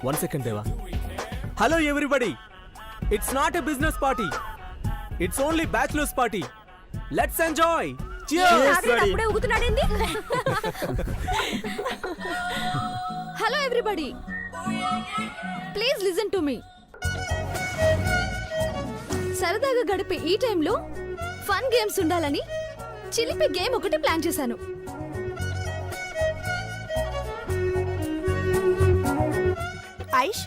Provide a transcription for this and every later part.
1 second, Deva. Hello, everybody. It's not a business party. It's only bachelor's party. Let's enjoy. Cheers, buddy. Hello, everybody. Please listen to me. సరదాగా గడిపే ఈ టైంలో fun games ఉండాలని చిలిపి game ఒకటి plan చేశాను. ఐష్,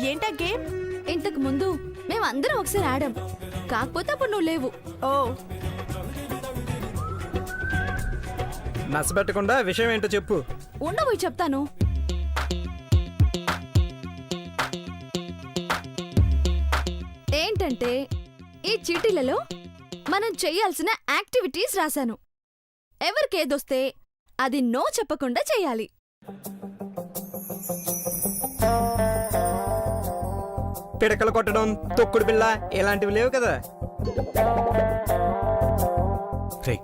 ఏంటా గేమ్? ఇంతకు ముందు మేమందరం ఒకసారి ఆడాం, కాకపోతే అప్పుడు నువ్వు లేవు. ఓ, నచ్చబెట్టకుండా విషయం ఏంటో చెప్పు. ఉండబోయి చెప్తాను. ఏంటంటే ఈ చీటీలలో మనం చేయాల్సిన యాక్టివిటీస్ రాశాను. ఎవరికేదొస్తే అది నో చెప్పకుండా చేయాలి. పిడకలు కొట్టడం, తొక్కుడు బిళ్ళ ఇలాంటివి లేవు కదా. రే,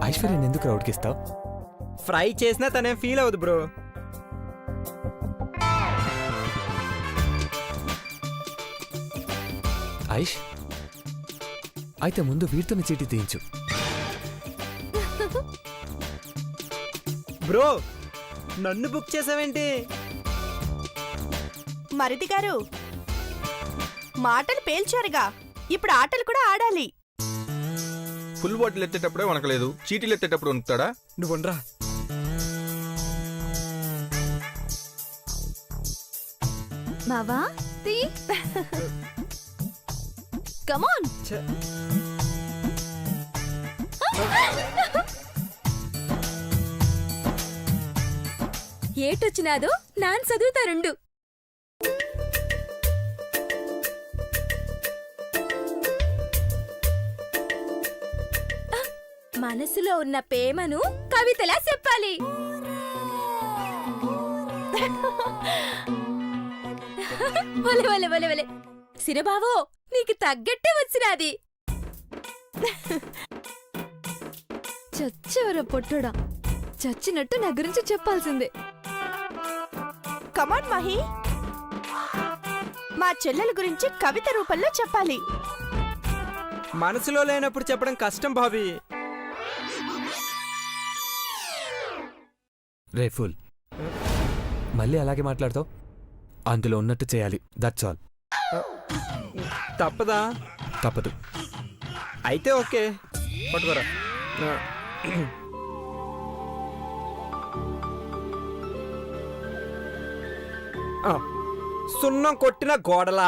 ఐశ్వర్యని ఎందుకు రౌడ్కిస్తావు? ఫ్రై చేసినా తనేం ఫీల్ అవ్వదు బ్రో. ఐష్, అయితే ముందు వీరితోనే చీటీ తీయించు. బ్రో, నన్ను బుక్ చేసావేంటి? మరిది గారు మాటలు పేల్చారుగా, ఇప్పుడు ఆటలు కూడా ఆడాలి. ఫుల్ బాటిల్ ఎత్తేటప్పుడే వనకలేదు, చీటీలు ఎత్తేటప్పుడు వణుకుతాడా? నువ్వుండ్రా. బావా తీ. Come on. ఏటొచ్చినాదో నాన్ చదువుతారుండు. మనసులో ఉన్న ప్రేమను కవితలా చెప్పాలి. సిరబావో, నీకు తగ్గట్టే వచ్చినాది. చచ్చెవరో పొట్టుడా, చచ్చినట్టు నా గురించి చెప్పాల్సిందే. కమాన్ మహి, మా చెల్లెల గురించి కవిత రూపంలో చెప్పాలి. మనసులో లేనప్పుడు చెప్పడం కష్టం బాబీ. రే ఫుల్, మళ్ళీ అలాగే మాట్లాడతావు? అందులో ఉన్నట్టు చేయాలి, దట్స్ ఆల్. తప్పదా? తప్పదు. అయితే ఓకే, పట్టుకోరా. సున్నం కొట్టిన గోడలా,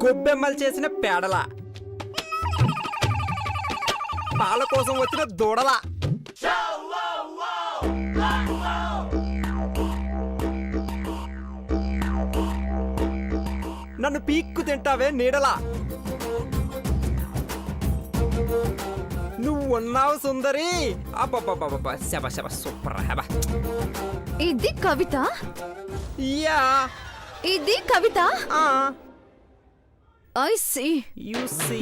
గొబ్బెమ్మలు చేసిన పేడలా, పాల కోసం వచ్చిన దూడలా, నన్ను పీక్కు తింటావే నీడలా, నువ్వు ఉన్నావు సుందరి. అబ్బబ్బబ్బబ్బ, శబ శబ, సూపర్. హబ. ఇది కవిత. యా, ఇది కవిత. I see. You see.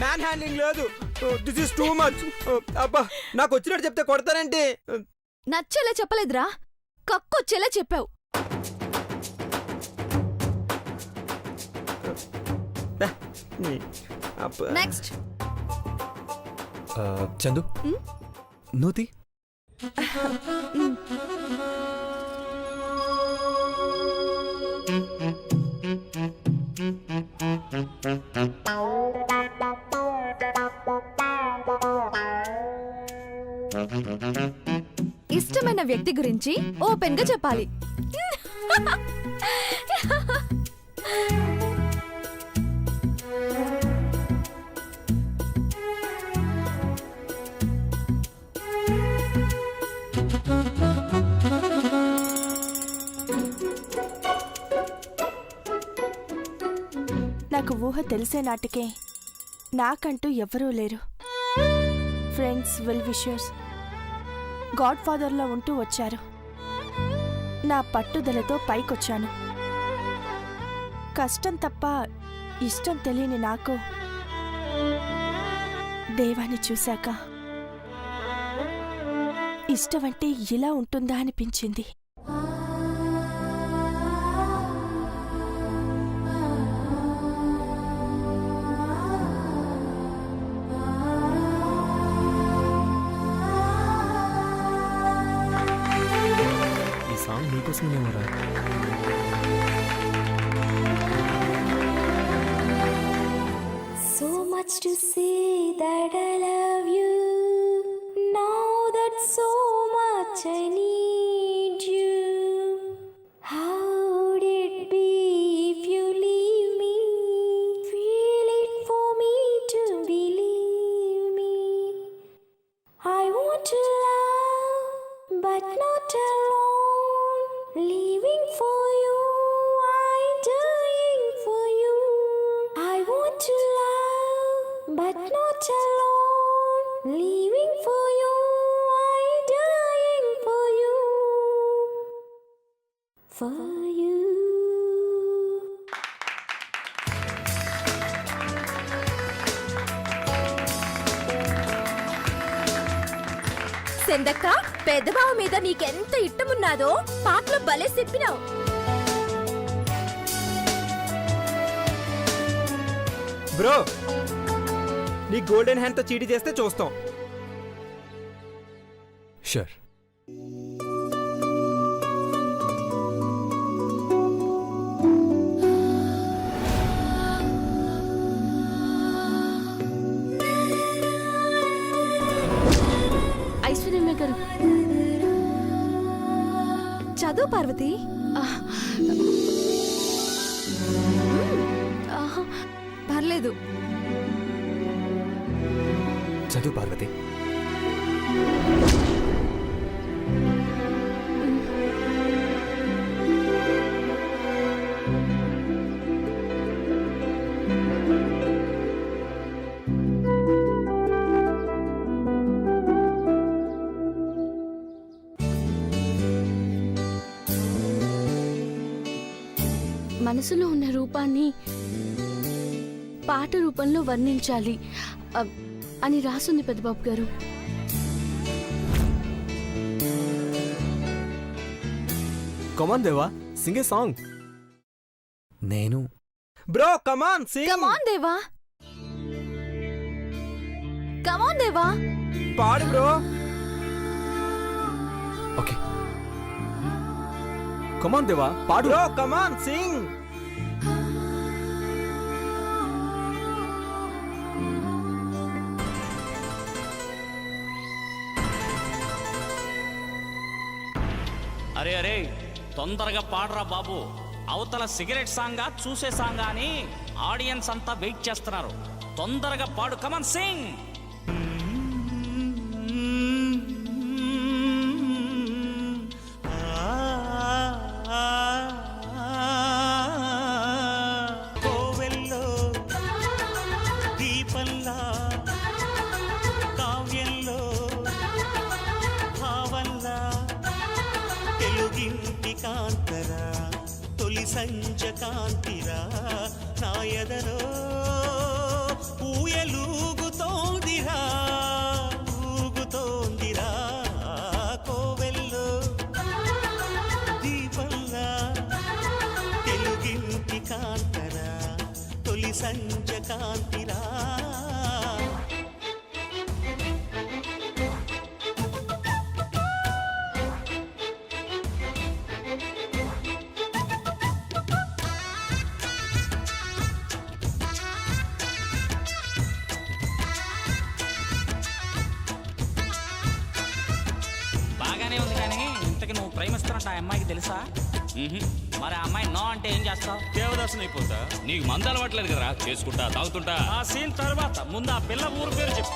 Man handling లేదు. This is too much. అబ్బా, నాకు వచ్చినట్టు చెప్తే కొడతానంటే. నచ్చేలా చెప్పలేదురా, కక్కొచ్చేలా చెప్పావు. నెక్స్ట్. చందు, నూతి. ఇష్టమైన వ్యక్తి గురించి ఓపెన్ గా చెప్పాలి. నాకు ఊహ తెలిసే నాటికే నాకంటూ ఎవ్వరూ లేరు. ఫ్రెండ్స్, వెల్ విషర్స్, గాడ్ ఫాదర్లో ఉంటూ వచ్చారు. నా పట్టుదలతో పైకొచ్చాను. కష్టం తప్ప ఇష్టం తెలియని నాకు దేవాన్ని చూశాక ఇష్టమంటే ఇలా ఉంటుందా అనిపించింది. ఈ song నీకోసమేమోరా. So much to say that I love you. Now that so much I need you. How would it be if you leave me? Feel it for me to believe me. I want to love, but not alone. Leaving for you, I'm dying for you. I want to love, but not alone. Leaving for you, I'm dying for you. For you. సెందక్క, పెద్దబావ మీద నీకెంత ఇట్టమున్నాదో పాటలో భలే చెప్పినావు. Bro, నీ golden hand తో చీటీ చేస్తే చూస్తాం. షూర్. ఐశ్వర్యమ్మ గారు చదువు పార్వతి. పర్లేదు. చదువు పార్వతి. మనసులో ఉన్న రూపాన్ని పాట రూపంలో వర్ణించాలి అని రాసుంది పెద్దబాబు గారు. కమాన్ దేవా, సింగ్ ఏ సాంగ్. నేను బ్రో కమాన్ సింగ్. కమాన్ దేవా, కమాన్ దేవా. పాడు బ్రో. ఓకే. కమాన్ దేవా, పాడు. బ్రో కమాన్ సింగ్. అరే అరే, తొందరగా పాడరా బాబు. అవతల సిగరెట్ సాంగా చూసే సాంగా అని ఆడియన్స్ అంతా వెయిట్ చేస్తున్నారు. తొందరగా పాడు, కమన్ సింగ్. కోవెల్లో దీపంలా, కావ్యంలో భావంలా, తెలుగింటి కాంతరా, తొలి సంజ కాంతిరా, నా ఎదలో ఊయలూగుతోందిరా, ఊగుతోందిరా. కోవెల్లో దీపంలా, తెలుగింటి కాంతరా, తొలి సంజ కాంతిరా. బాగానే ఉంది కానీ ఇంతకి నువ్వు ప్రేమిస్తున్నట్టు ఆ అమ్మాయికి తెలుసా? మరి ఆ అమ్మాయి నో అంటే ఏం చేస్తావు? దేవదాసుని అయిపోతా. నీకు మందు అలవాట్లేదు కదరా, చేసుకుంటా తాగుతుంటా. ఆ సీన్ తర్వాత ముందు ఆ పిల్ల ఊరు పేరు చెప్పు.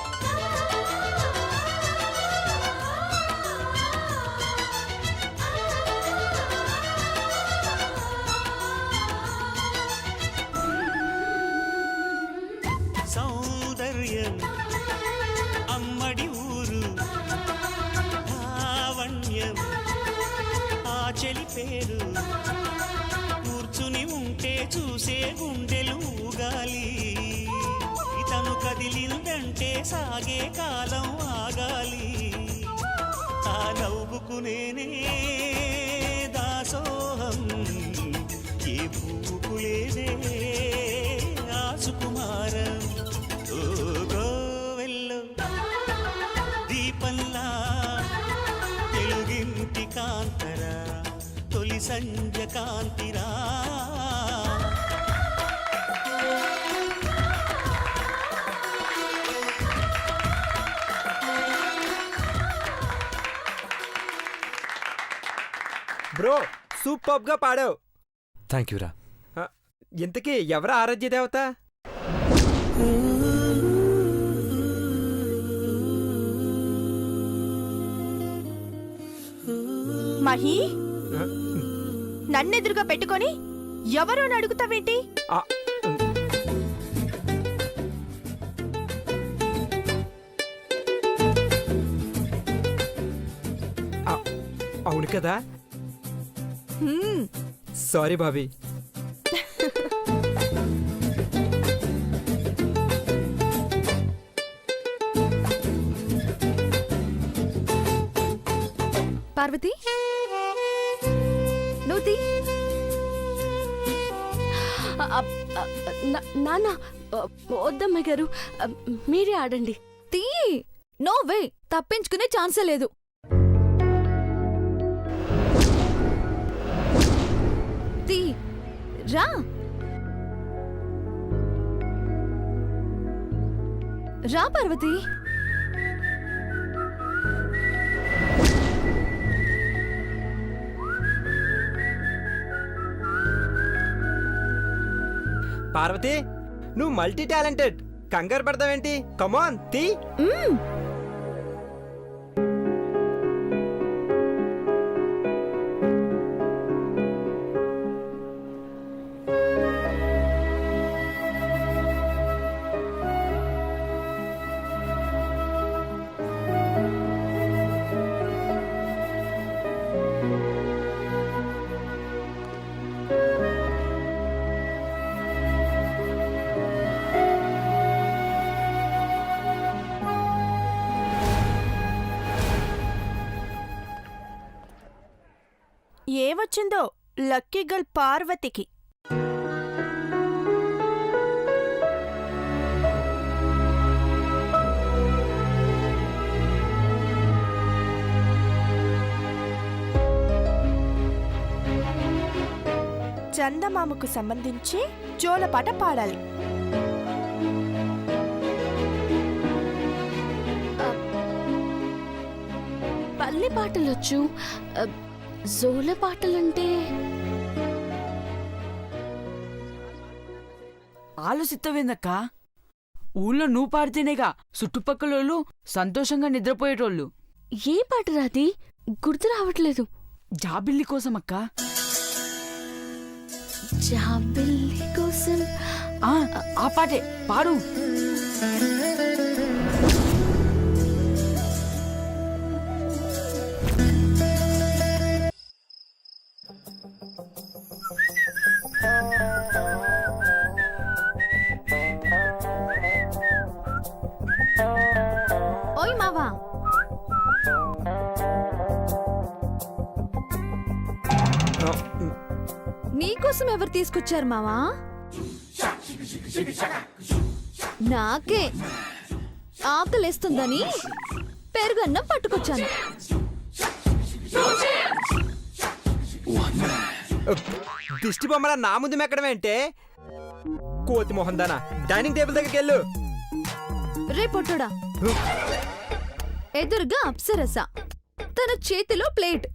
సౌందర్యం అమ్మడి ఊరు, చూసే గుండెలు ఊగాలి ఇతను కదిలిందంటే సాగే కాలం ఆగాలి ఆ నవ్వుకు నేనే దాసోహం ఏ పువ్వుకు లేదే ఆ సుకుమారం ఓ గోవెల్లో దీపంలా తెలుగింటి కాంతరా తొలి సంజ కాంతిరా బ్రో సూపర్ గా పాడావు. థ్యాంక్ యూ రా. ఇంతకీ ఎవరు ఆరాధ్య దేవత? మహి నన్నెదురుగా పెట్టుకొని ఎవరో అడుగుతావేంటి? ఆ, ఆ, అవును కదా. సారీ భాబీ. పార్వతి నువ్వు తీ. నాన్న వద్దమ్మ గారు, మీరే ఆడండి. తీ. నో వే, తప్పించుకునే ఛాన్సే లేదు. తీ రా. రా పార్వతి. పార్వతి నువ్వు మల్టీ టాలెంటెడ్, కంగారు పడతావేంటి? కమాన్ తీ. ఏమొచ్చిందో లక్కీ గర్ల్ పార్వతికి. చందమామకు సంబంధించి జోలపాట పాడాలి. పల్లె పాటలొచ్చు, జోల పాటలంటే ఆలోచిత్తవేందక్క? ఊళ్ళో నువ్వు పాడితేనేగా చుట్టుపక్కలోళ్ళు సంతోషంగా నిద్రపోయేటోళ్ళు. ఏ పాట రాది? గుర్తు రావట్లేదు. జాబిల్లి కోసం అక్క. జాబిల్లి కోసం. ఆ పాటే పాడు. ఓయ్ మావా, నీకోసం ఎవరు తీసుకొచ్చారు మావా? నాకే ఆకలేస్తుందని పెరుగన్నం పట్టుకొచ్చాను. దిష్టి బొమ్మల నా ముందు మెక్కడమేంటే? కోతి మొహం దానా, డైనింగ్ టేబుల్ దగ్గరికి వెళ్ళు. రే పొట్టుడా, ఎదురుగా అప్సరస, తన చేతిలో ప్లేట్,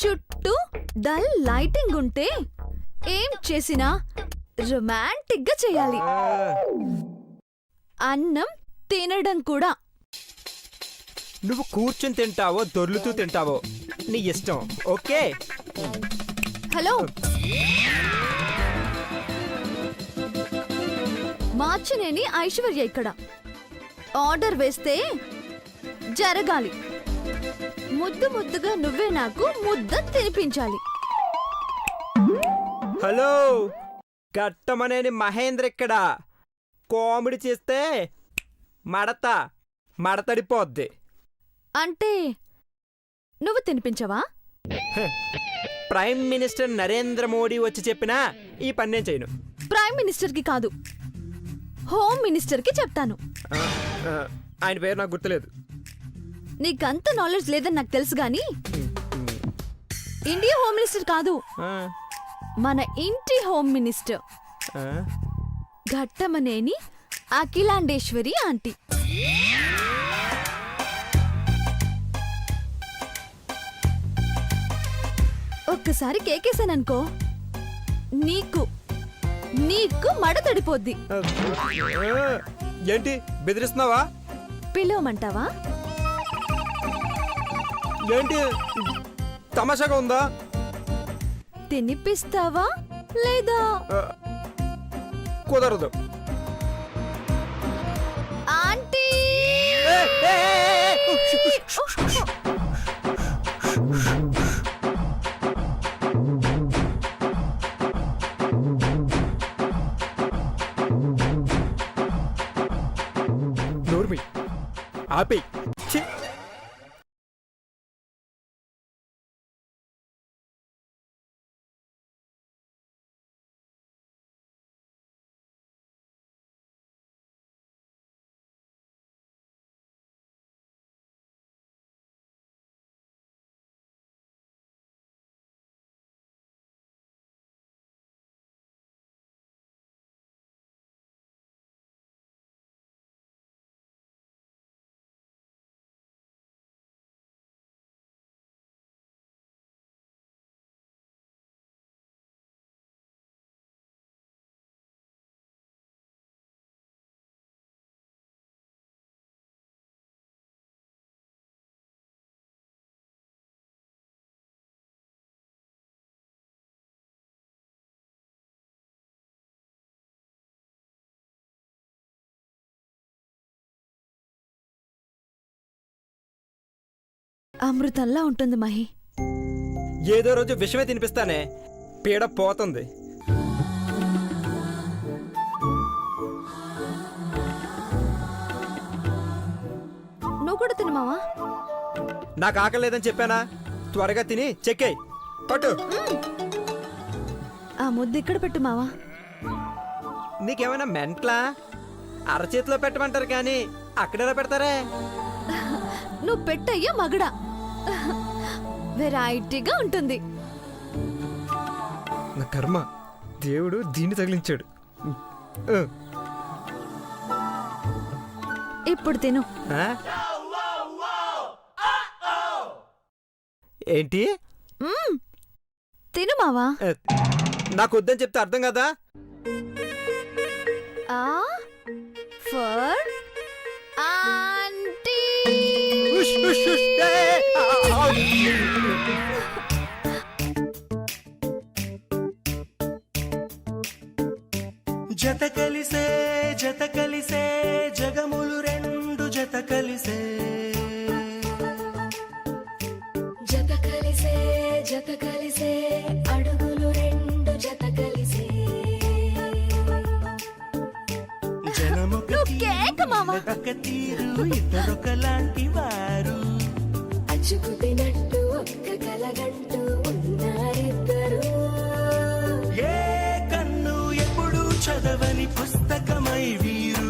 చుట్టూ డల్ లైటింగ్ ఉంటే ఏం చేసినా రొమాంటిక్ గా చేయాలి. అన్నం తినడం కూడా. నువ్వు కూర్చుని తింటావో దొర్లుతూ తింటావో నీ ఇష్టం. ఓకే. హలో, మార్చినేని ఐశ్వర్య ఇక్కడ. ఆర్డర్ వేస్తే జరగాలి. ముద్దు ముద్దుగా నువ్వే నాకు ముద్ద తినిపించాలి. హలో, గట్టమనేని మహేంద్ర ఇక్కడ కామెడీ చేస్తే మడతడిపోద్ది. అంటే నువ్వు తినిపించవా? ప్రైమ్ మినిస్టర్ నరేంద్ర మోడీ వచ్చి చెప్పినా ఈ పని నేను చేయను. ప్రైమ్ మినిస్టర్కి కాదు, హోమ్ మినిస్టర్కి చెప్తాను. ఆయన పేరు నాకు గుర్తులేదు. నీకంత నాలెడ్జ్ లేదని నాకు తెలుసు గాని ఇండియా హోమ్ మినిస్టర్ కాదు, మన ఇంటి home minister Ghattamaneni Akhilandeshwari aunty. ఒక్కసారి కేకేశాననుకో నీకు మడ తడిపోద్ది. ఏంటి బెదిరిస్తున్నావా? పిలవమంటావా? ఏంటి తమాషాగా ఉందా? తినిపిస్తావా లేదా? కుదరదు. ఆంటీ నోర్మి ఆపి. అమృతంలా ఉంటుంది మహి. ఏదో రోజు విషమే తినిపిస్తానే, పీడ పోతుంది. నువ్వు కూడా తినమావా? నాకు ఆకలి లేదని చెప్పానా? త్వరగా తిని చెక్కేయ్. పట్టు. ఆ ముద్దు ఇక్కడ పెట్టు మావా. నీకేమైనా మెంట్లా? అరచేతిలో పెట్టమంటారు కానీ అక్కడెలా పెడతారే? నువ్వు పెట్టయ్యా మగడా, వెరైటీగా ఉంటుంది. నా కర్మ, దేవుడు దీన్ని తగిలించాడు. ఇప్పుడు తిను. ఆ? ఏంటి? తిను మావా. నాకు వద్దని చెప్తే అర్థం కదా? ఆ ఫర్ ఆంటీ. ఉష్, ఉష్, ఉష్. జత కలిసే జగములు రెండు జత కలిసే. జత కలిసే అడుగులు రెండు జత కలిసే. జనమొక నువ్వు కేక మావా. ఒక తీరు ఇద్దరొకలాంటి వారు. అచ్చుకుతినట్టు ఒక్క కలగంటూ ఉన్నారిద్దరు. ఏ కన్ను ఎప్పుడు చదవని పుస్తకమై వీరు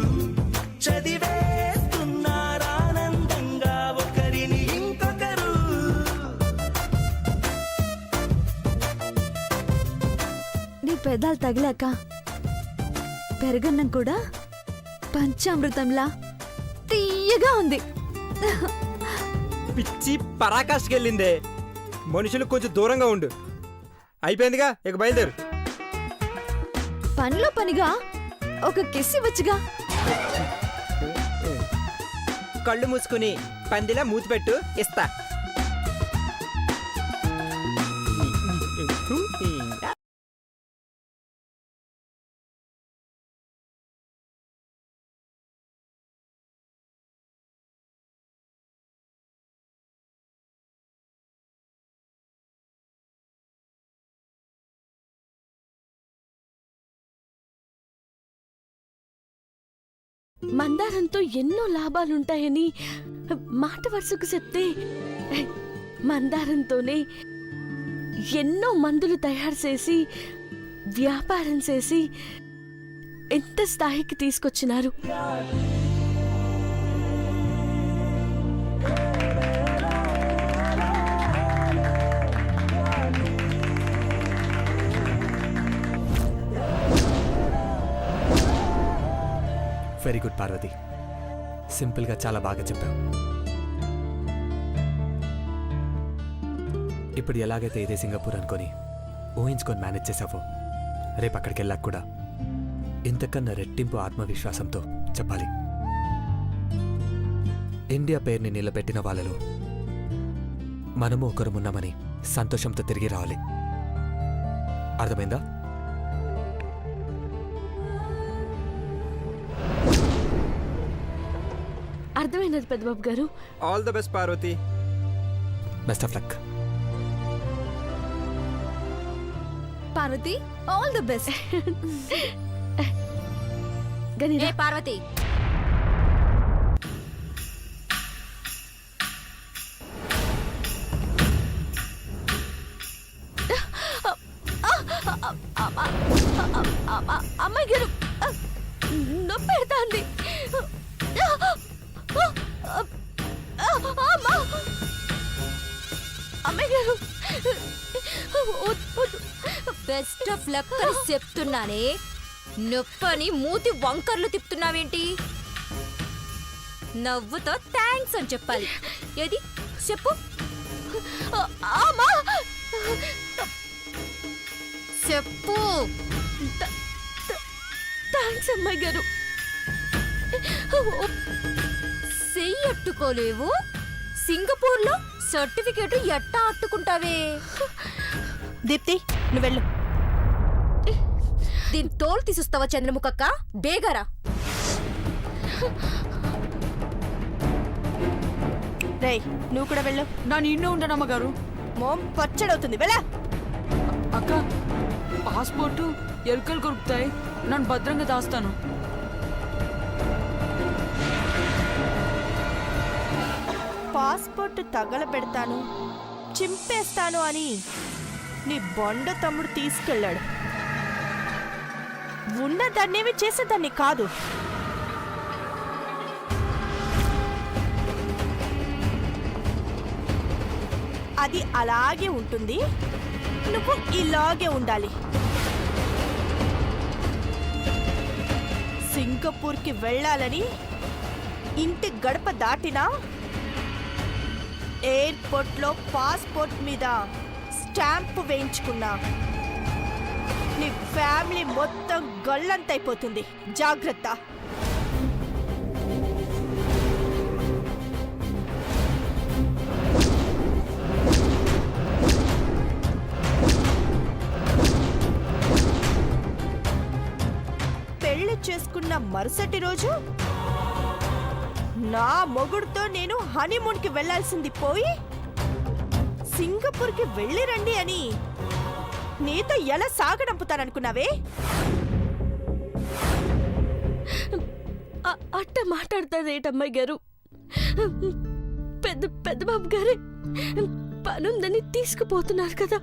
చదివేస్తున్నారానందంగా ఒకరిని ఇంకొకరు. నీ పెదాలు తగిలాక పెరగన్నం కూడా పంచామృతంలా తీయగా ఉంది. పిచ్చి పరాకాష్కెళ్ళిందే. మనుషులు కొంచెం దూరంగా ఉండు. అయిపోయిందిగా, ఇక బయలుదేరు. పనిలో పనిగా ఒక కిస్ ఇవ్వచ్చుగా. కళ్ళు మూసుకుని పందిలా మూతిపెట్టు, ఇస్తా. మందారంతో ఎన్నో లాభాలుంటాయని మాట వరుసకు చెప్తే మందారంతోనే ఎన్నో మందులు తయారు చేసి వ్యాపారం చేసి ఎంత స్థాయికి తీసుకొచ్చినారు. వెరీ గుడ్ పార్వతి, సింపుల్గా చాలా బాగా చెప్పావు. ఇప్పుడు ఎలాగైతే ఇదే సింగపూర్ అనుకొని ఊహించుకొని మేనేజ్ చేసావో, రేపు అక్కడికి వెళ్ళాక కూడా ఇంతకన్నా రెట్టింపు ఆత్మవిశ్వాసంతో చెప్పాలి. ఇండియా పేరుని నిలబెట్టిన వాళ్ళలో మనము ఒకరుమున్నామని సంతోషంతో తిరిగి రావాలి. అర్థమైందా? అర్థమైనది పెద్దబాబు గారు. All the best Parvathi. Best of luck. Parvathi, all the best. గనిరా పార్వతి, అమ్మాయి గారు నొప్పి పెడతాంది. అమ్మాయి గారు బెస్ట్ ఆఫ్ లక్ అని చెప్తున్నానే, నొప్పని మూతి వంకర్లు తిప్పుతున్నావేంటి? నవ్వుతో థ్యాంక్స్ అని చెప్పాలి. ఏది చెప్పు. చెప్పు. థ్యాంక్స్ అమ్మాయి గారు. చెయ్యట్టుకోలేవు, సింగపూర్లో సర్టిఫికేట్ ఎట్టా అట్టుకుంటావే? దీప్తి, నువ్వెళ్ళు. దీని తోలు తీసిస్తావా చంద్రముఖక్క? బేగారా. రేయ్, నువ్వు కూడా వెళ్ళు. నా నిన్నే ఉంటాను అమ్మగారు. మోం పచ్చడవుతుంది, వెళ్ళా. అక్క, పాస్పోర్టు ఎలుకలు కొరుకుతాయి, నన్ను భద్రంగా దాస్తాను. పాస్పోర్ట్ తగలబెడతాను, చింపేస్తాను అని నీ బొండ తమ్ముడు తీసుకెళ్ళాడు. ఉన్నదాన్నేమి చేసేదాన్ని కాదు. అది అలాగే ఉంటుంది, నువ్వు ఇలాగే ఉండాలి. సింగపూర్కి వెళ్ళాలని ఇంటి గడప దాటినా ఎయిర్పోర్ట్లో పాస్పోర్ట్ మీద స్టాంపు వేయించుకున్నా నీ ఫ్యామిలీ మొత్తం గల్లంతైపోతుంది. జాగ్రత్త. పెళ్లి చేసుకున్న మరుసటి రోజు నా మొగుడుతో నేను హనీమూన్కి వెళ్లాల్సింది పోయి సింగపూర్కి వెళ్ళి రండి అని నీతో ఎలా సాగడంపుతాననుకున్నావే? అట్ట మాట్లాడతాదేటమ్మాయి గారు. పెద్ద బాబు గారే పనుందని తీసుకుపోతున్నారు కదా.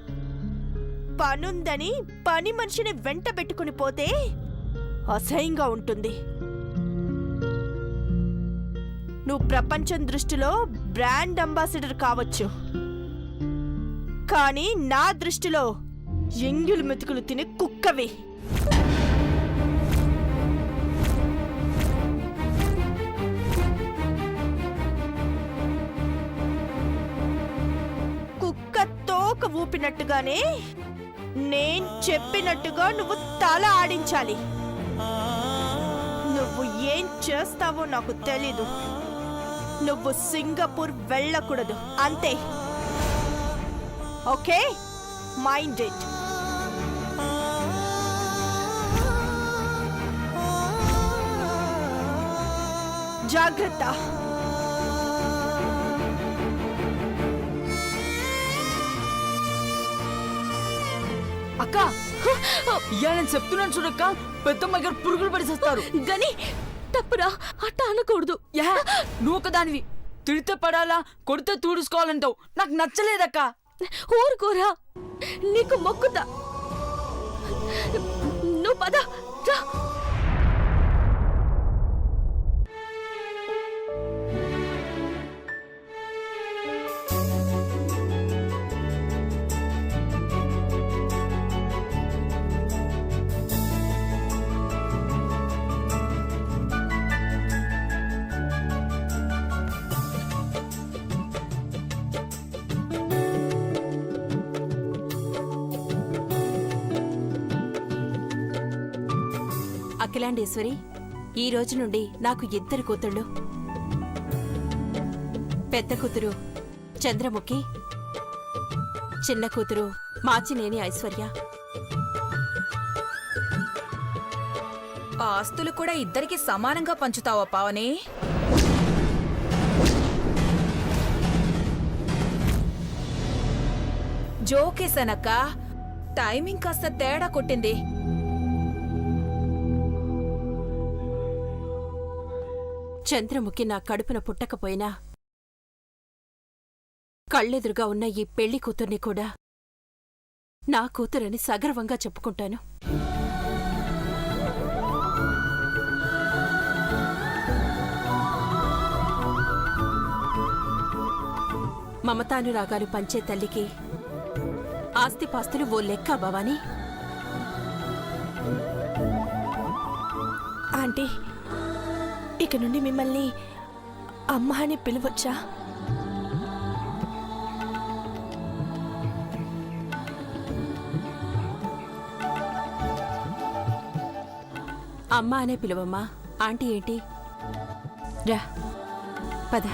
పనుందని పని మనిషిని వెంట పెట్టుకుని పోతే అసహ్యంగా ఉంటుంది. నువ్వు ప్రపంచం దృష్టిలో బ్రాండ్ అంబాసిడర్ కావచ్చు, కానీ నా దృష్టిలో ఎంగిలి మెతుకులు తినే కుక్కవి. కుక్క తోక ఊపినట్టుగానే నేను చెప్పినట్టుగా నువ్వు తల ఆడించాలి. నువ్వు ఏం చేస్తావో నాకు తెలీదు. నువ్వు సింగపూర్ వెళ్ళకూడదు, అంతే. Okay, mind it. జాగ్రత్త. అక్క, ఇయ్య నేను చెప్తున్నాను చూడక్క, పెద్దమ్మ గారు పురుగులు పడిసేస్తారు. గని తప్పురా, అట్ట అనకూడదు. యా నువ్వు ఒకదానివి. తిడితే పడాలా, కొడితే తూడుసుకోవాలంటావు. నాకు నచ్చలేదక్కా. ఊరుకోరా, నీకు మొక్కుతా. నువ్వు పద రా. అఖిలాండేశ్వరి, ఈ రోజు నుండి నాకు 2 కూతుళ్ళు. పెద్ద కూతురు చంద్రముఖి, చిన్న కూతురు మాచినేని ఐశ్వర్య. ఆస్తులు కూడా ఇద్దరికి సమానంగా పంచుతావా పావని? జోకేసనక్క, టైమింగ్ కాస్త తేడా కొట్టింది. చంద్రముఖి నా కడుపున పుట్టకపోయినా కళ్ళెదురుగా ఉన్న ఈ పెళ్లి కూతుర్ని కూడా నా కూతురని సగర్వంగా చెప్పుకుంటాను. మమతానురాగాలు పంచే తల్లికి ఆస్తిపాస్తులు ఓ లెక్క భవాని. ఆంటీ, ఇక నుండి మిమ్మల్ని అమ్మ అని పిలవచ్చా? అమ్మ అనే పిలువమ్మా. ఆంటీ ఏంటి? రా పద.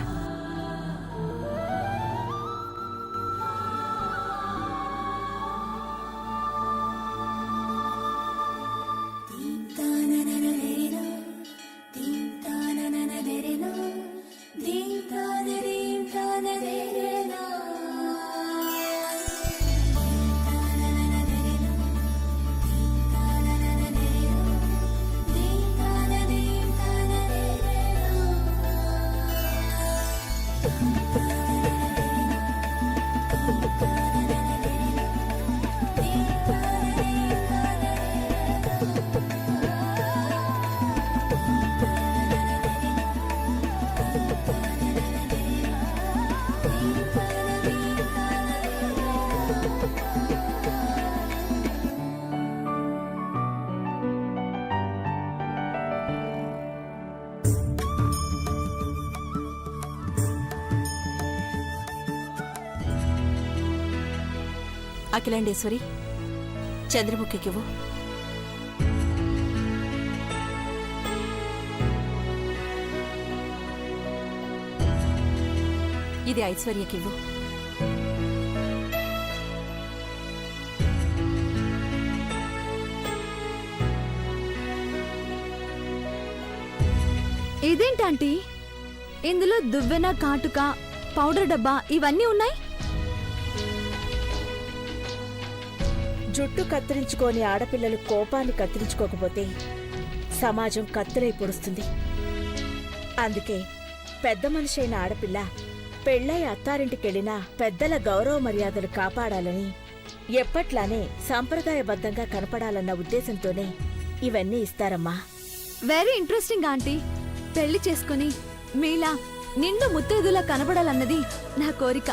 అఖిలాండేశ్వరి, చంద్రముఖికివ్వు. ఇది ఐశ్వర్యకివ్వు. ఇదేంటంటీ, ఇందులో దువ్వెన, కాటుక, పౌడర్ డబ్బా ఇవన్నీ ఉన్నాయి. జుట్టు కత్తిరించుకోని ఆడపిల్లలు కోపాన్ని కత్తిరించుకోకపోతే సమాజం కత్తిరై పొడుస్తుంది. అందుకే పెద్ద మనిషి అయిన ఆడపిల్ల పెళ్ళై అత్తారింటికెళ్ళినా పెద్దల గౌరవ మర్యాదలు కాపాడాలని, ఎప్పట్లానే సంప్రదాయబద్ధంగా కనపడాలన్న ఉద్దేశంతోనే ఇవన్నీ ఇస్తారమ్మా. Very interesting aunty. పెళ్లి చేసుకుని మీలా నిండు ముత్తైదులా కనబడాలన్నది నా కోరిక.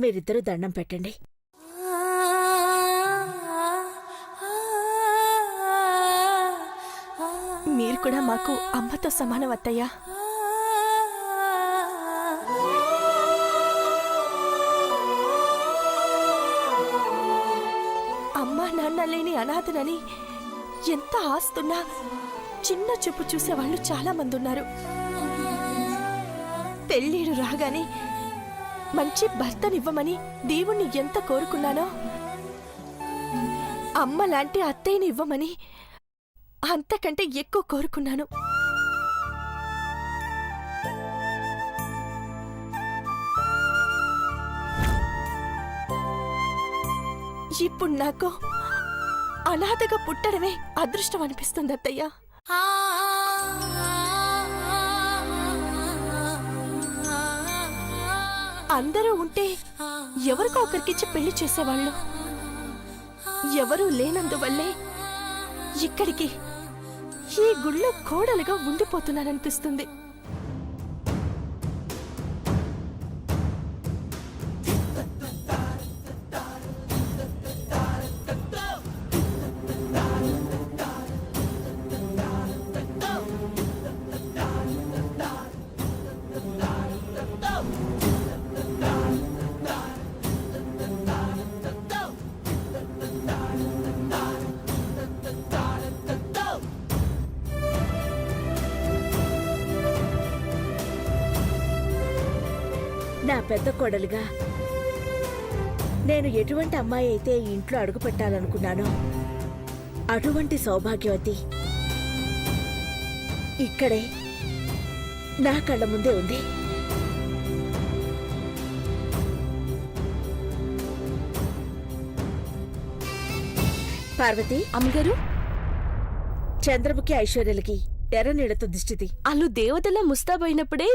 మీరిద్దరూ దండం పెట్టండి. కూడా మాకు అమ్మతో సమానం అత్తయ్య. అమ్మా నాన్న లేని అనాథనని ఎంత ఆస్తున్నా చిన్న చూపు చూసేవాళ్ళు చాలా మంది ఉన్నారు. పెళ్ళిడు రాగానే మంచి భర్తనివ్వమని దేవుణ్ణి ఎంత కోరుకున్నానో, అమ్మ లాంటి అత్తయ్యని ఇవ్వమని అంతకంటే ఎక్కువ కోరుకున్నాను. ఇప్పుడు నాకు అనాథగా పుట్టడమే అదృష్టం అనిపిస్తుంది అత్తయ్య. అందరూ ఉంటే ఎవరికో ఒకరికిచ్చి పెళ్లి చేసేవాళ్ళు. ఎవరూ లేనందువల్లే ఇక్కడికి ఈ గుళ్ళో కోడలుగా ఉండిపోతున్నాననిపిస్తుంది. నా పెద్ద కోడలుగా నేను ఎటువంటి అమ్మాయి అయితే ఈ ఇంట్లో అడుగు పెట్టాలనుకున్నానో అటువంటి సౌభాగ్యవతి ఇక్కడే నా కళ్ళ ముందే ఉంది. పార్వతి, అమ్మగారు, చంద్రముఖి ఐశ్వర్యలకి ఎర్రనీళ్లతో దిష్టితి. అల్లు దేవతలా ముస్తాబైనప్పుడే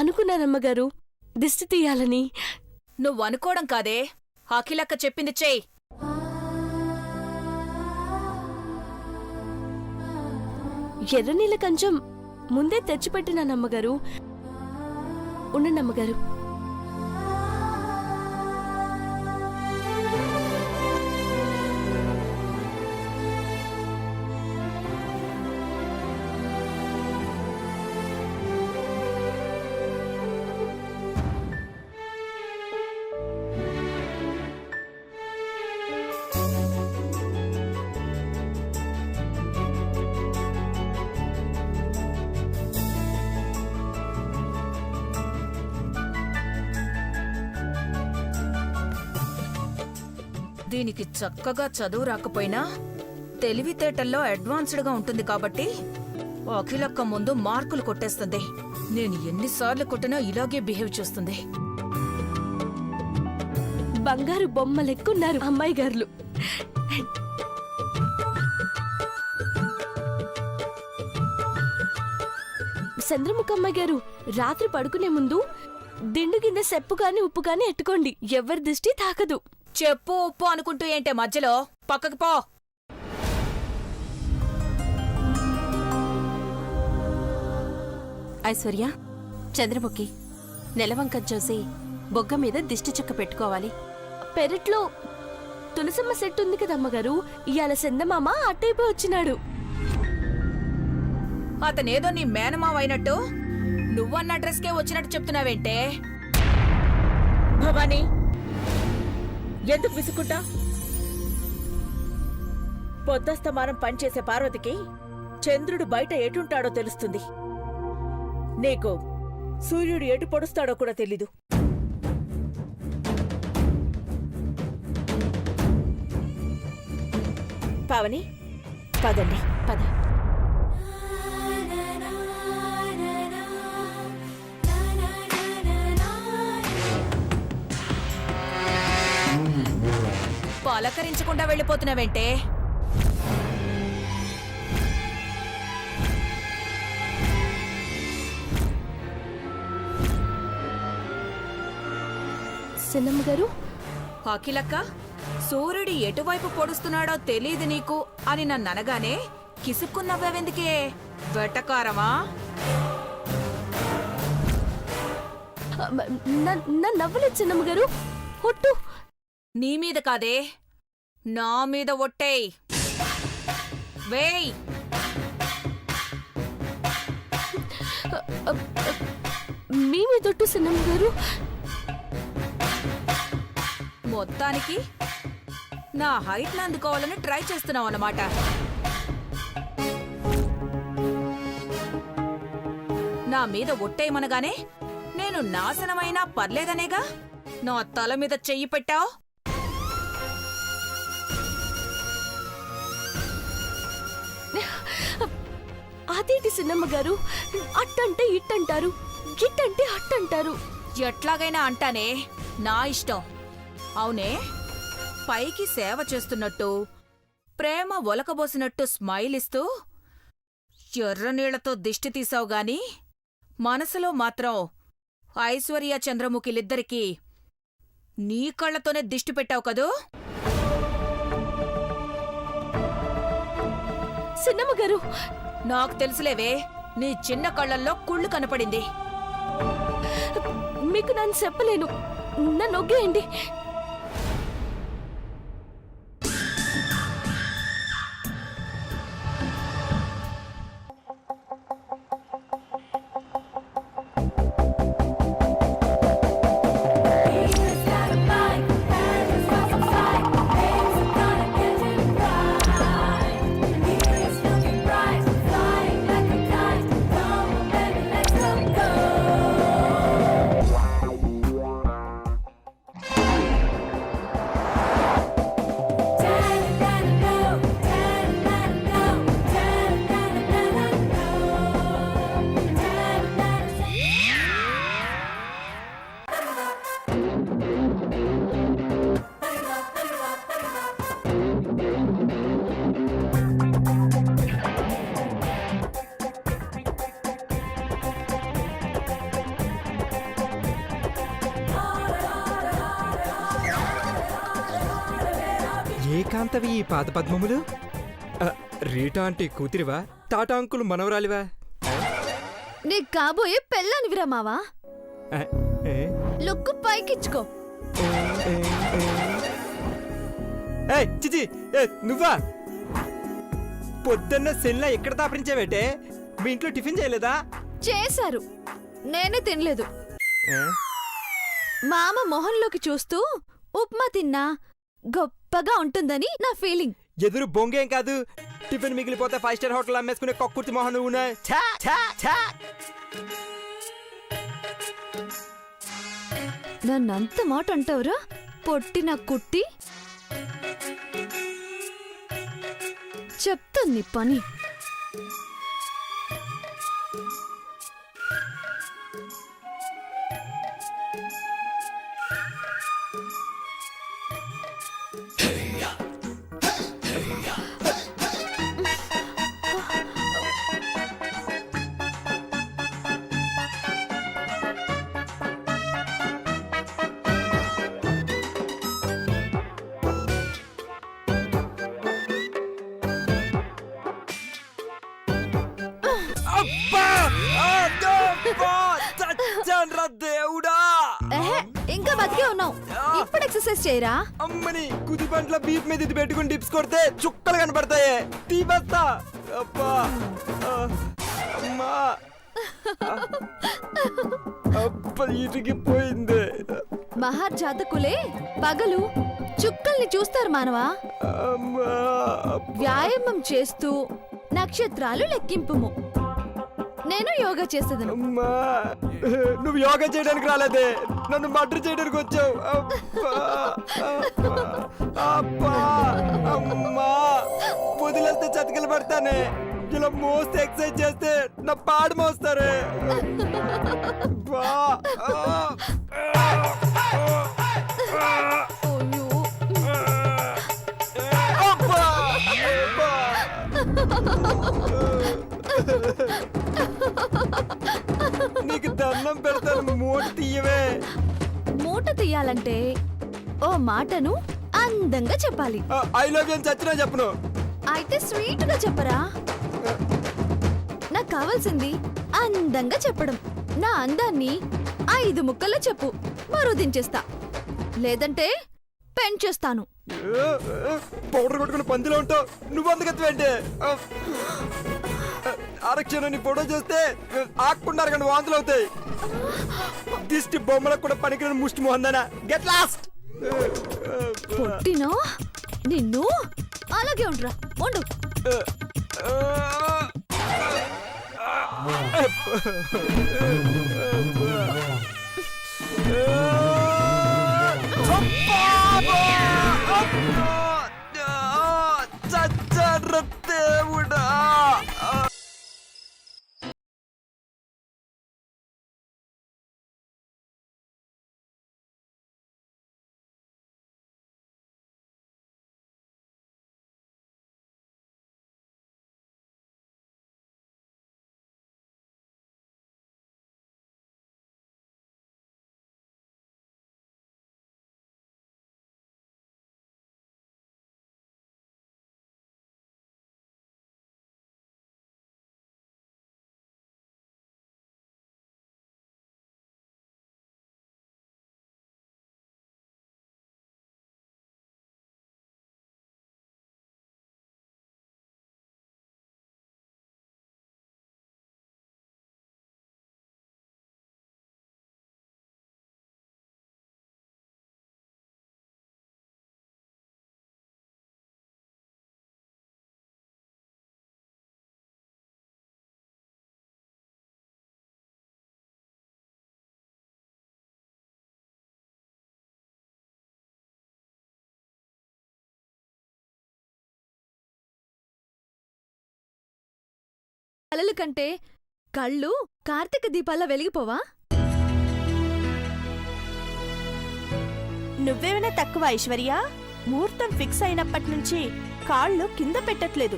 అనుకున్నానమ్మగారు దిష్టి తీయాలని. నువ్వు అనుకోవడం కాదే, అఖిలక్క చెప్పింది చెయ్యి. ఎర్రనీళ్ళ కంచం ముందే తెచ్చిపెట్టినానమ్మగారు. ఉండండమ్మగారు. దీనికి చక్కగా చదువు రాకపోయినా తెలివితేటల్లో అడ్వాన్స్డ్గా ఉంటుంది కాబట్టి అఖిలక్క ముందు మార్కులు కొట్టేస్తుంది. నేను ఎన్నిసార్లు కొట్టినా ఇలాగే బిహేవ్ చేస్తుంది. బంగారు బొమ్మలెక్కున్నారు అమ్మాయి గారులు. చంద్రముఖమ్మాయి గారు, రాత్రి పడుకునే ముందు దిండు కింద సెప్పు కాని ఉప్పు కాని ఎట్టుకోండి. ఎవరి దృష్టి తాకదు. చెప్పు ఉప్పు అనుకుంటూ ఏంటే మధ్యలో? పక్కకి పో. ఐశ్వర్య, చంద్రముఖి, నెలవంకం చూసి బొగ్గ మీద దిష్టి చెక్క పెట్టుకోవాలి. పెరట్లో తులసమ్మ సెట్ ఉంది కదమ్మగారు, ఇవాళ చందమామ అట్టయిపోయి వచ్చినాడు. అతనేదో నీ మేనమావ అయినట్టు నువ్వన్న అడ్రస్కే వచ్చినట్టు చెప్తున్నావేంటే? భవానీ, ఎందుకు విసుకుంటా? పొద్దస్తమానం పనిచేసే పార్వతికి చంద్రుడు బయట ఎటుంటాడో తెలుస్తుంది. నీకు సూర్యుడు ఎటు పొడుస్తాడో కూడా తెలీదు. పావని, పదండి. పద. పలకరించకుండా వెళ్ళిపోతున్నావేంటే? చిన్నమ్మ గారు, అఖిలక్క, సూర్యుడు ఎటువైపు పొడుస్తున్నాడో తెలీదు నీకు అని నన్ను అనగానే కిసుక్కున్నవ్వెందుకే? వెటకారమా? నవ్వలేదు చిన్నమ్మ గారు. ఒట్టు. నీ మీద కాదే, నా మీద ఒట్టేయ్. వేయ్. మీ మీదొట్టు సిన్నమ్మ గారు. మొత్తానికి నా హైట్ అందుకోవాలని ట్రై చేస్తున్నావు అన్నమాట. నా మీద ఒట్టేయమనగానే నేను నాశనమైనా పర్లేదనేగా నా తల మీద చెయ్యి పెట్టావు. అదేంటి సిన్నమ్మ గారు, అట్టంటే ఇట్టంటారు, గిట్టంటే అట్టంటారు. ఎట్లాగైనా అంటానే, నా ఇష్టం. అవునే, పైకి సేవ చేస్తున్నట్టు ప్రేమ ఒలకబోసినట్టు స్మైల్ ఇస్తూ ఎర్రనీళ్లతో దిష్టి తీసావు గాని మనసులో మాత్రం ఐశ్వర్య చంద్రముఖిలిద్దరికీ నీ కళ్ళతోనే దిష్టి పెట్టావు కదూ. సిన్నమ్మ గారు, నాకు తెలుసులేవే, నీ చిన్న కళ్ళల్లో కుళ్ళు కనపడింది. మీకు నన్ను చెప్పలేను, నన్ను ఒగ్గేయండి. ఏకాంతవి ఈ పాద పద్మములు? రీటా ఆంటీ కూతురివా? టాటా అంకుల్ మనవరాలివా? నీకు కాబోయే పెళ్ళానివిరా మావా. లుక్కు పైకిచ్చుకో. చిచి, నువ్వా? పొద్దున్న సెల్లా ఎక్కడ దాపరించావేటే? మీ ఇంట్లో టిఫిన్ చేయలేదా? చేశారు, నేనే తినలేదు. మామ మొహంలోకి చూస్తూ ఉప్మా తిన్నా గొప్పగా ఉంటుందని నా ఫీలింగ్. ఎదురు బొంగేం కాదు, టిఫిన్ మిగిలిపోతే 5 స్టార్ హోటల్ అమ్మేసుకునే కక్కుర్తి మొహం నువ్వు. నన్నంత మాట అంటావురా పొట్టిన కుట్టి. చెప్తాను నీ పని. దేవుడా, ఇంకా బతికే ఉన్నావు. ఇప్పుడు ఎక్సర్సైజ్ చేయరా. అమ్మని కుది పంట్ల బీప్ మీద ఇది పెట్టుకుని డిప్స్ కొడితే చుక్కలు కనపడతాయే. తీపస్తా. అబ్బా, అమ్మా, అబ్బా, ఇరిగిపోయింది. మహర్ జాతకులే పగలు చుక్కల్ని చూస్తారు మానవా. వ్యాయామం చేస్తూ నక్షత్రాలు లెక్కింపుము. నేను యోగా చేసేదను. అమ్మా, నువ్వు యోగా చేయడానికి రాలేదే, నన్ను మర్డర్ చేయడానికి వచ్చావు. అబ్బా, అమ్మా, వదిలేస్తే చతికిలు పడతానే. ఇలా మోస్తే ఎక్సర్సైజ్ చేస్తే నా పాడు మోస్తారే. నీకు దండం పెడతాను, మూట తీయవే. మూట తీయాలంటే ఓ మాటను అందంగా చెప్పాలి. ఐ లవ్ యూ అని చచ్చినా చెప్పను. అయితే స్వీట్ గా చెప్పరా. నాకు కావాల్సింది అందంగా చెప్పడం. నా అందాన్ని 5 ముక్కల్లో చెప్పు, మరుదించేస్తా. లేదంటే పెంచేస్తాను. పౌడర్ కొట్టుకుని పందిలో ఉంటావు, నువ్వు అందుకత్వేంటే. ఆరక్షణ ఫోటో చేస్తే ఆకున్నారు కానీ వాంతులు అవుతాయి. దిష్టి బొమ్మలకు కూడా పనికిరాని ముష్టి మొహందనా. Get lost. పొట్టినా నిన్ను అలాగే ఉండరా ఉండు. దేవుడా. కలల కంటే కళ్ళు కార్తీక దీపాల్లో వెలిగిపోవా? నువ్వేమైనా తక్కువ ఐశ్వర్య? ముహూర్తం ఫిక్స్ అయినప్పటి నుంచి కాళ్ళు కింద పెట్టట్లేదు,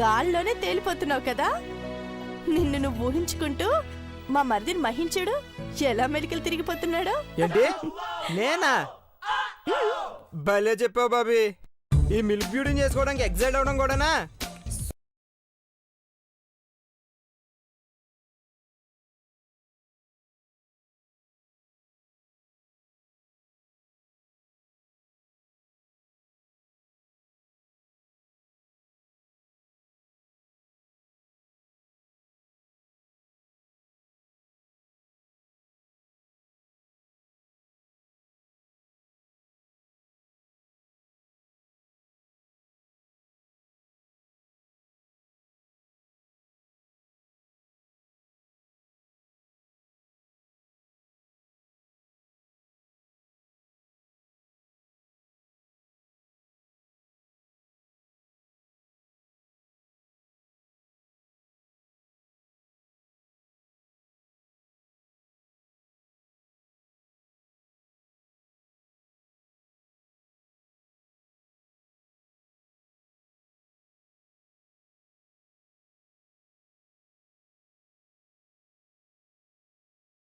గాల్లోనే తేలిపోతున్నావు కదా. నిన్ను నువ్వు ఊహించుకుంటూ మా మరిదిని మహించుడు ఎలా మెలికలు తిరిగిపోతున్నాడో. ఏంటి నేనా? భలే చెప్పావు బాబీ. ఈ మిల్క్ బ్యూటింగ్ చేసుకోవడానికి ఎగ్జైట్ అవడం కూడానా?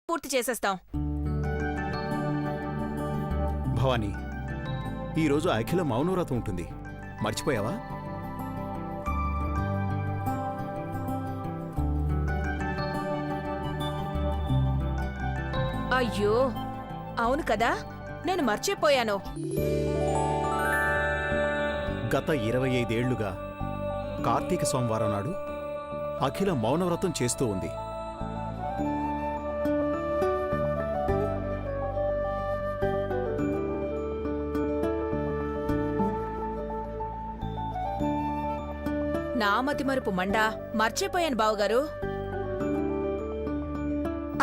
పూర్తి చేసేస్తాం. భవానీ, ఈరోజు అఖిల మౌనవ్రతం ఉంటుంది, మర్చిపోయావా? అయ్యో అవును కదా, నేను మర్చిపోయాను. గత 25 ఏళ్లుగా కార్తీక సోమవారం నాడు అఖిల మౌనవ్రతం చేస్తూ ఉంది. నా మతి మరుపు మండా, మర్చిపోయాను బావుగారు.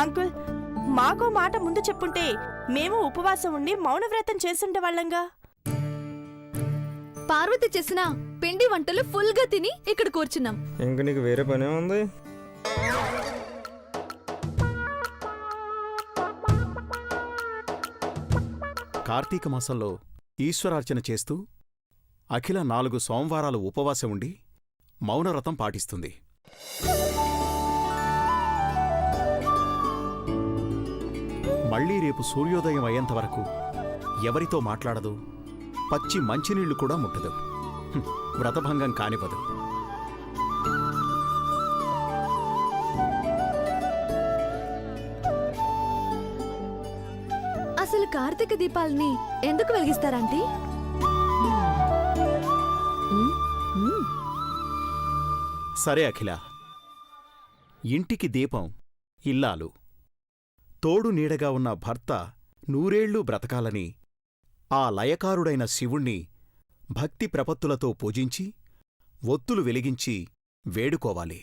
అంకుల్, మాకో మాట ముందు చెప్పుంటే మేము ఉపవాసం ఉండి మౌనవ్రతం చేసుండే వాళ్ళంగా. పార్వతి చేసిన పిండి వంటలు ఫుల్ గా తిని ఇక్కడ కూర్చున్నాం. ఇంక నీకు వేరే పనే ఉంది? కార్తీక మాసంలో ఈశ్వరార్చన చేస్తూ అఖిల 4 సోమవారాలు ఉపవాసం ఉండి మౌనవ్రతం పాటిస్తుంది. మళ్లీ రేపు సూర్యోదయం అయ్యేంత వరకు ఎవరితో మాట్లాడదు, పచ్చి మంచినీళ్లు కూడా ముట్టదు, వ్రతభంగం కానివ్వదు. అసలు కార్తీక దీపాలని ఎందుకు వెలిగిస్తారంటీ? సరే అఖిల, ఇంటికి దీపం ఇల్లాలు. తోడు నీడగా ఉన్న భర్త నూరేళ్లూ బ్రతకాలని ఆ లయకారుడైన శివుణ్ణి భక్తి ప్రపత్తులతో పూజించి ఒత్తులు వెలిగించి వేడుకోవాలి.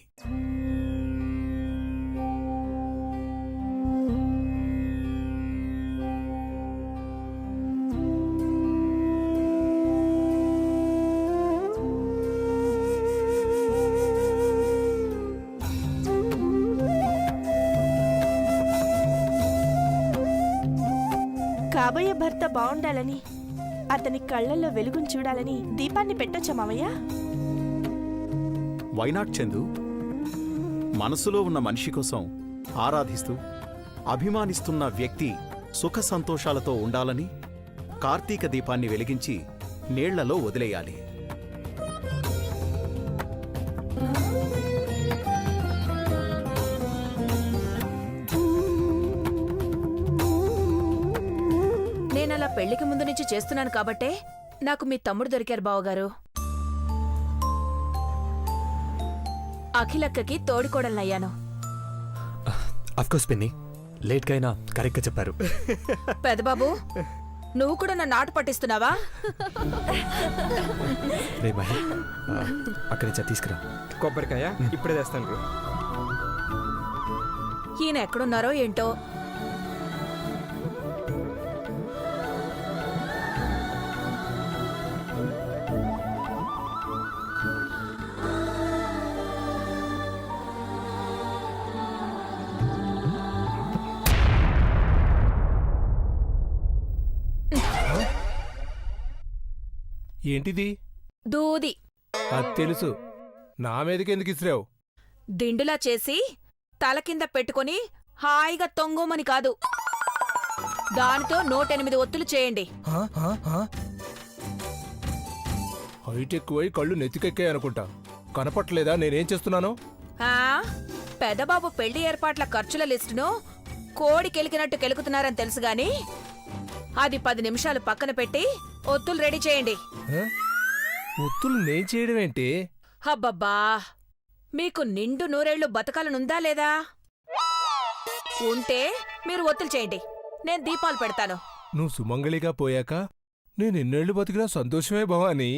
కాబోయే భర్త బాగుండాలని, అతని కళ్ళల్లో వెలుగును చూడాలని దీపాన్ని పెట్టొచ్చా మావయ్య? వైనాట్ చందు, మనసులో ఉన్న మనిషి కోసం ఆరాధిస్తూ అభిమానిస్తున్న వ్యక్తి సుఖ సంతోషాలతో ఉండాలని కార్తీక దీపాన్ని వెలిగించి నీళ్లలో వదిలేయాలి. నేనలా పెళ్లికి ముందు నుంచి చేస్తున్నాను కాబట్టే నాకు మీ తమ్ముడు దొరికారు బావగారు. అఖిలక్కకి తోడికోడలనయ్యాను. అఫ్కోర్స్ పిన్ని, లేట్గా అయినా కరెక్ట్గా చెప్పారు. పెదబాబు, నువ్వు కూడా నన్ను ఆట పట్టిస్తున్నావా? రే మహి, అక్కడి నుంచి తీసుకురా. కొబ్బరికాయ ఇప్పుడే తెస్తాను బ్రో. ఈయన ఎక్కడున్నారో ఏంటో. ఏంటిది? దూది. అది తెలుసు, నా మీదకి ఎందుకు ఇసిరావు? దిండులా చేసి తల కింద పెట్టుకొని హాయిగా తొంగోమని కాదు, దానితో 108 ఒత్తులు చేయండి. హైట్ ఎక్కువై కళ్ళు నెత్తికెక్కాయి అనుకుంటా. కనపట్లేదా నేనేం చేస్తున్నానో? ఆ పెదబాబు పెళ్లి ఏర్పాట్ల ఖర్చుల లిస్టును కోడి కెలికినట్టు కెలుకుతున్నారని తెలుసు గాని, అది 10 నిమిషాలు పక్కన పెట్టి ఒత్తులు రెడీ చేయండి. ఒత్తులు నేను చేయడం ఏంటి? హబ్బబ్బా, మీకు నిండు నూరేళ్లు బతకాలనుందా లేదా? ఉంటే మీరు ఒత్తులు చేయండి, నేను దీపాలు పెడతాను. నువ్వు సుమంగళిగా పోయాక నేను ఎన్నేళ్లు బతికినా సంతోషమే భవాని.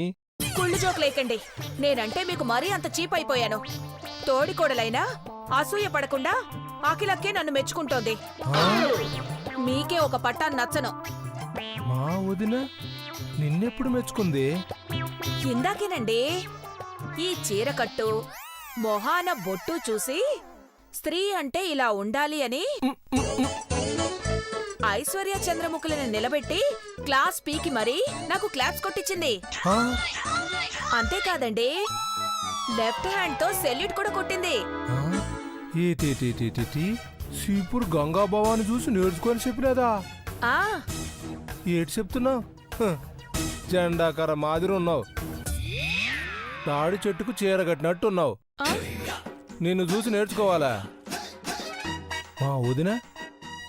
కుళ్ళు జోకులేకండి. నేనంటే మీకు మరీ అంత చీప్ అయిపోయాను. తోడికోడలైనా అసూయ పడకుండా అఖిలక్కే నన్ను మెచ్చుకుంటోంది. మీకే ఒక పట్టాన్ని నచ్చను. మా వదిన నిన్నెప్పుడు మెచ్చుకుంది? ఇందాకేనండి. ఈ చీరకట్టు, మొహాన బొట్టు చూసి స్త్రీ అంటే ఇలా ఉండాలి అని ఐశ్వర్య చంద్రముఖులను నిలబెట్టి క్లాస్ పీకి మరీ నాకు క్లాప్స్ కొట్టించింది. అంతేకాదండి, లెఫ్ట్ హ్యాండ్ తో సెల్యూట్ కూడా కొట్టింది. శ్రీపూర్ గంగా భవాని చూసి నేర్చుకొని చెప్పలేదా? ఆ ఏటి చెప్తున్నావు? జెండాకర మాదిరి ఉన్నావు, తాడి చెట్టుకు చీర కట్టినట్టున్నావు. నిన్ను చూసి నేర్చుకోవాలా? మా వదిన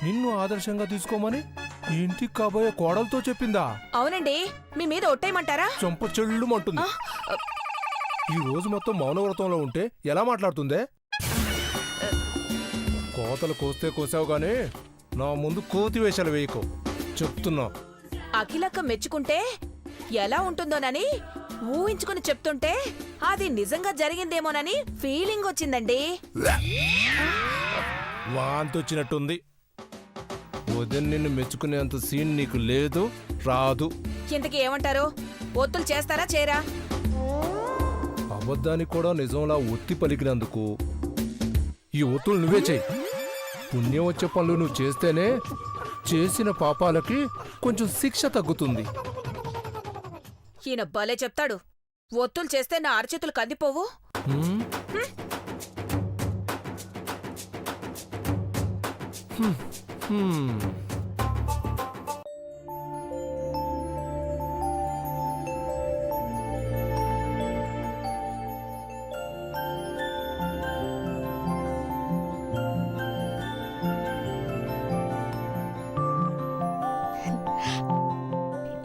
నిన్ను ఆదర్శంగా తీసుకోమని ఇంటికి కాబోయే కోడలతో చెప్పిందా? అవునండి. మీ మీద ఒట్టేయమంటారా? చంప చెల్లుమంటుంది. ఈ రోజు మొత్తం మౌనవ్రతంలో ఉంటే ఎలా మాట్లాడుతుందే? కోతలు కోస్తే కోసావు గానీ నా ముందు కోతి వేషాలు వేయకు చెప్తున్నా. అఖిలక్క మెచ్చుకుంటే ఎలా ఉంటుందోనని ఊహించుకుని చెప్తుంటే అది నిజంగా జరిగిందేమోనని ఫీలింగ్ వచ్చిందండి. వాంతొచ్చినట్టుంది. వదిన నిన్ను మెచ్చుకునేంత సీన్ నీకు లేదు, రాదు. ఇంతకీ ఏమంటారు? ఒత్తులు చేస్తారా చేరా? అబద్ధానికి కూడా నిజంలా ఒత్తి పలికినందుకు ఈ ఒత్తులు నువ్వే చెయ్యి. పుణ్యం వచ్చే పనులు నువ్వు చేస్తేనే చేసిన పాపాలకి కొంచెం శిక్ష తగ్గుతుంది. ఈయన భలే చెప్తాడు. ఒత్తులు చేస్తే నా అరచేతులు కందిపోవు. హ్మ్? హ్మ్.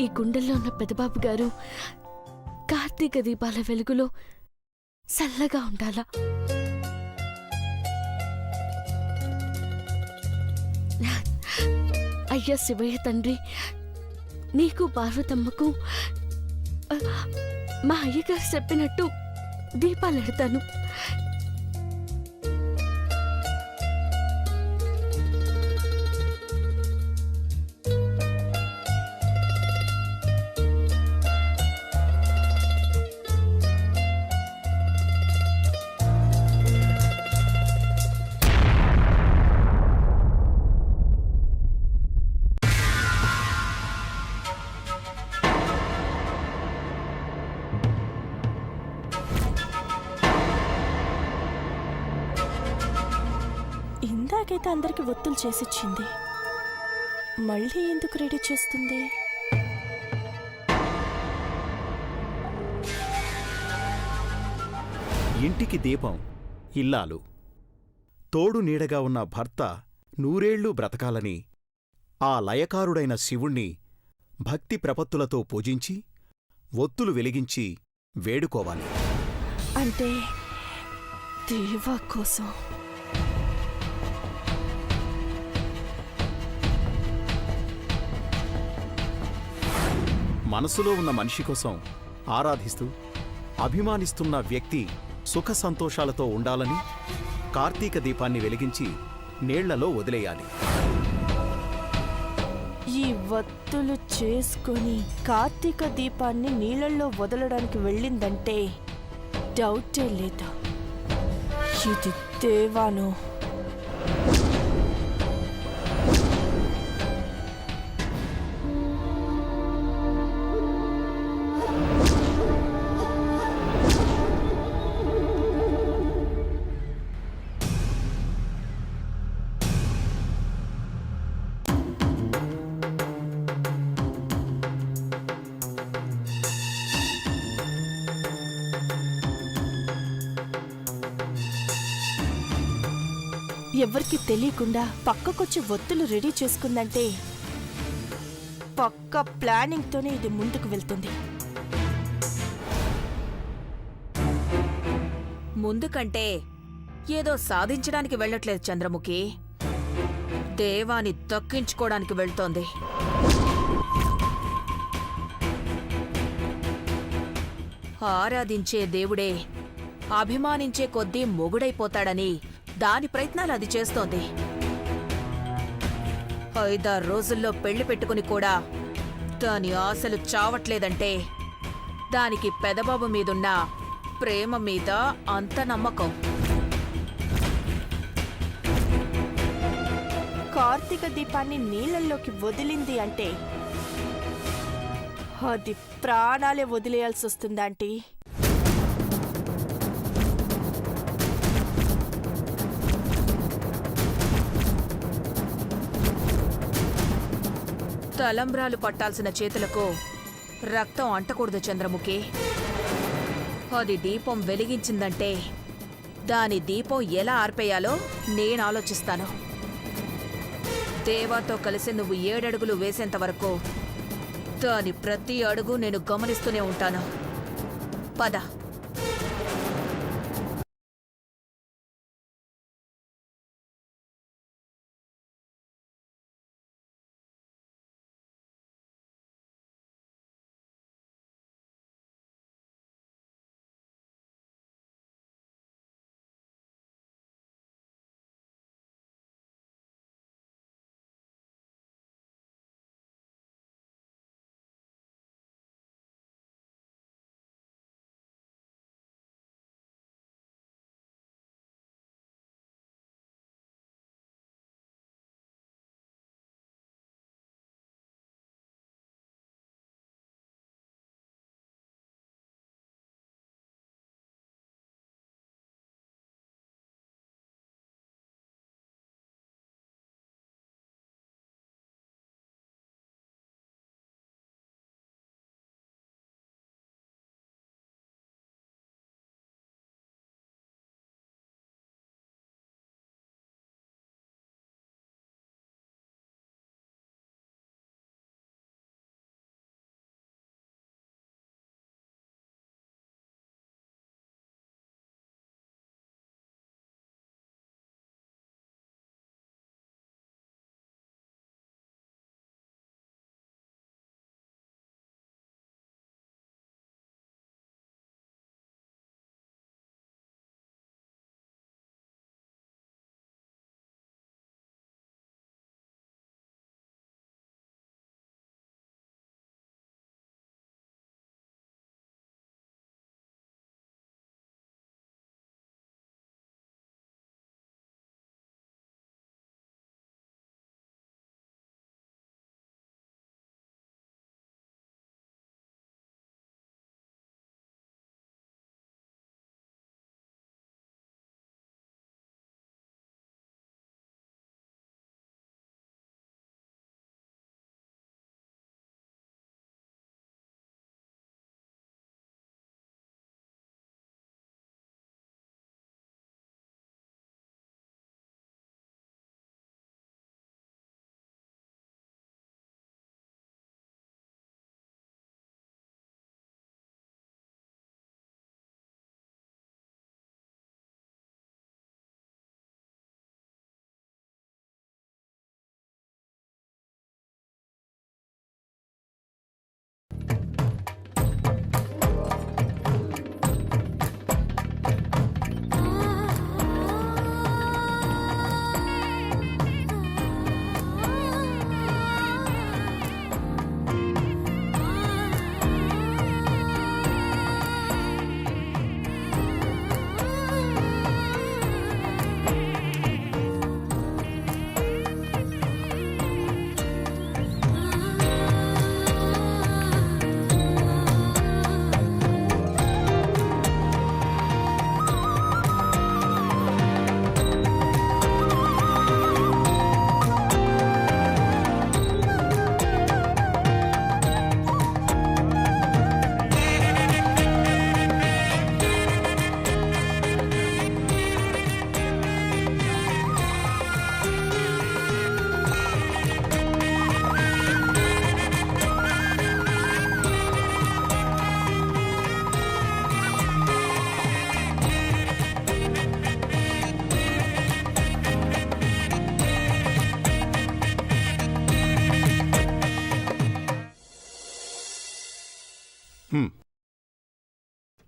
ఈ గుండెల్లో ఉన్న పెదబాబు గారు కార్తీక దీపాల వెలుగులో చల్లగా ఉండాలా. అయ్యా శివయ్య తండ్రి, నీకు పార్వతమ్మకు మా అయ్యగారు చెప్పినట్టు దీపాలు ఎడతాను. ఇందాకైతే అందరికి ఒత్తులు చేసిచ్చింది, మళ్ళీ ఎందుకు రెడీ చేస్తుంది? ఇంటికి దీపం ఇల్లాలు. తోడు నీడగా ఉన్న భర్త నూరేళ్లూ బ్రతకాలని ఆ లయకారుడైన శివుణ్ణి భక్తి ప్రపత్తులతో పూజించి ఒత్తులు వెలిగించి వేడుకోవాలి. అంటే దేవా కోసం. మనసులో ఉన్న మనిషి కోసం ఆరాధిస్తూ అభిమానిస్తున్న వ్యక్తి సుఖ సంతోషాలతో ఉండాలని కార్తీక దీపాన్ని వెలిగించి నీళ్లలో వదిలేయాలి. ఈ వత్తులు చేసుకొని కార్తీక దీపాన్ని నీళ్ళల్లో వదలడానికి వెళ్ళిందంటే డౌటే లేదు, ఇది దేవాను. ఎవరికి తెలియకుండా పక్కకొచ్చి ఒత్తులు రెడీ చేసుకుందంటే పక్క ప్లానింగ్తోనే ఇది ముందుకు వెళ్తుంది. ముందుకంటే ఏదో సాధించడానికి వెళ్ళట్లేదు చంద్రముఖి, దేవాని దక్కించుకోవడానికి వెళ్తోంది. ఆరాధించే దేవుడే అభిమానించే కొద్దీ మొగుడైపోతాడని దాని ప్రయత్నాలు అది చేస్తోంది. 5-6 రోజుల్లో పెళ్లి పెట్టుకుని కూడా దాని ఆశలు చావట్లేదంటే దానికి పెదబాబు మీదున్న ప్రేమ మీద అంత నమ్మకం. కార్తీక దీపాన్ని నీళ్ళల్లోకి వదిలింది అంటే అది ప్రాణాలే వదిలేయాల్సి వస్తుందంటీ. తలంబ్రాలు పట్టాల్సిన చేతులకు రక్తం అంటకూడదు చంద్రముఖి. అది దీపం వెలిగించిందంటే దాని దీపం ఎలా ఆర్పేయాలో నేను ఆలోచిస్తాను. దేవాతో కలిసి నువ్వు 7 అడుగులు వేసేంత వరకు దాని ప్రతి అడుగు నేను గమనిస్తూనే ఉంటాను. పద.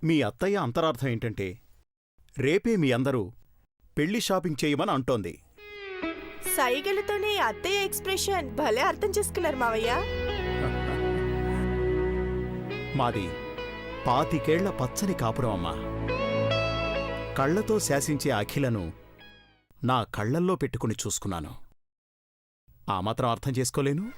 మీ అత్తయ్య అంతరార్థం ఏంటంటే రేపే మీ అందరూ పెళ్లి షాపింగ్ చేయమని అంటోంది. సైగలతోనే అత్తయ్య ఎక్స్ప్రెషన్ భలే అర్థం చేసుకున్నారు మావయ్య. మాది 25 ఏళ్ల పచ్చని కాపురం అమ్మా. కళ్లతో శాసించే అఖిలను నా కళ్లల్లో పెట్టుకుని చూసుకున్నాను. ఆ మాత్రం అర్థం చేసుకోలేను.